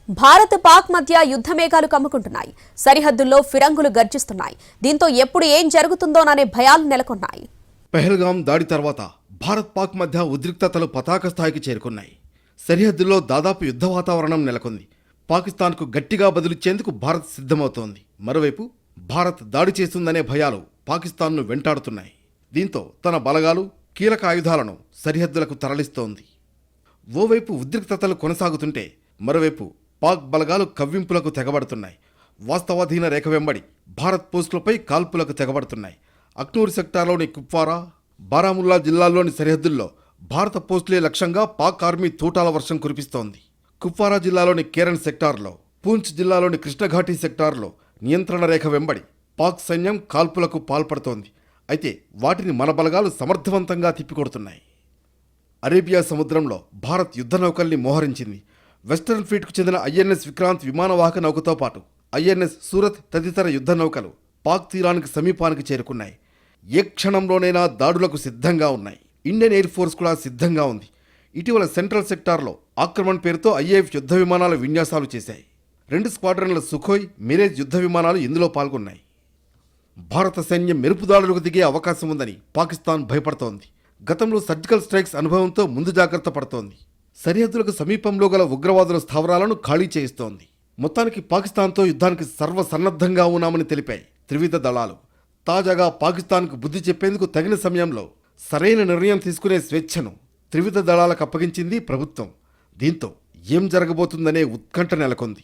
భారత్ పాక్ మధ్య యుద్ధ మేఘాలు కమ్ముకుంటున్నాయి. సరిహద్దుల్లో ఫిరంగులు గర్జిస్తున్నాయి. దీంతో ఎప్పుడు ఏం జరుగుతుందోననే భయాలు నెలకొన్నాయి. పెహల్గాం దాడి తర్వాత భారత్ పాక్ మధ్య ఉద్రిక్తతలు పతాక స్థాయికి చేరుకున్నాయి. సరిహద్దుల్లో దాదాపు యుద్ధ వాతావరణం నెలకొంది. పాకిస్తాన్కు గట్టిగా బదులిచ్చేందుకు భారత్ సిద్ధమవుతోంది. మరోవైపు భారత్ దాడి చేస్తుందనే భయాలు పాకిస్తాన్ను వెంటాడుతున్నాయి. దీంతో తన బలగాలు, కీలక ఆయుధాలను సరిహద్దులకు తరలిస్తోంది. ఓవైపు ఉద్రిక్తతలు కొనసాగుతుంటే మరోవైపు పాక్ బలగాలు కవ్వింపులకు తెగబడుతున్నాయి. వాస్తవాధీన రేఖ వెంబడి భారత్ పోస్టులపై కాల్పులకు తెగబడుతున్నాయి. అక్నూర్ సెక్టార్లోని కుప్వారా, బారాముల్లా జిల్లాల్లోని సరిహద్దుల్లో భారత పోస్టులే లక్ష్యంగా పాక్ ఆర్మీ తూటాల వర్షం కురిపిస్తోంది. కుప్వారా జిల్లాలోని కేరన్ సెక్టార్లో, పూంచ్ జిల్లాలోని కృష్ణఘాటీ సెక్టార్లో నియంత్రణ రేఖ వెంబడి పాక్ సైన్యం కాల్పులకు పాల్పడుతోంది. అయితే వాటిని మన బలగాలు సమర్థవంతంగా తిప్పికొడుతున్నాయి. అరేబియా సముద్రంలో భారత్ యుద్ధ నౌకల్ని మోహరించింది. వెస్టర్న్ ఫ్లీట్కు చెందిన ఐఎన్ఎస్ విక్రాంత్ విమానవాహక నౌకతో పాటు ఐఎన్ఎస్ సూరత్ తదితర యుద్ధ నౌకలు పాక్ తీరానికి సమీపానికి చేరుకున్నాయి. ఏ క్షణంలోనైనా దాడులకు సిద్ధంగా ఉన్నాయి. ఇండియన్ ఎయిర్ ఫోర్స్ కూడా సిద్ధంగా ఉంది. ఇటీవల సెంట్రల్ సెక్టార్లో ఆక్రమణ పేరుతో ఐఏఎఫ్ యుద్ధ విమానాల విన్యాసాలు చేశాయి. 2 స్క్వాడ్రన్ల సుఖోయ్, మిరేజ్ యుద్ధ విమానాలు ఇందులో పాల్గొన్నాయి. భారత సైన్యం మెరుపు దాడులకు దిగే అవకాశం ఉందని పాకిస్తాన్ భయపడుతోంది. గతంలో సర్జికల్ స్ట్రైక్స్ అనుభవంతో ముందు జాగ్రత్త పడుతోంది. సరిహద్దులకు సమీపంలో గల ఉగ్రవాదుల స్థావరాలను ఖాళీ చేయిస్తోంది. మొత్తానికి పాకిస్తాన్తో యుద్ధానికి సర్వసన్నద్ధంగా ఉన్నామని తెలిపాయి త్రివిధ దళాలు. తాజాగా పాకిస్తాన్కు బుద్ధి చెప్పేందుకు తగిన సమయంలో సరైన నిర్ణయం తీసుకునే స్వేచ్ఛను త్రివిధ దళాలకు అప్పగించింది ప్రభుత్వం. దీంతో ఏం జరగబోతుందనే ఉత్కంఠ నెలకొంది.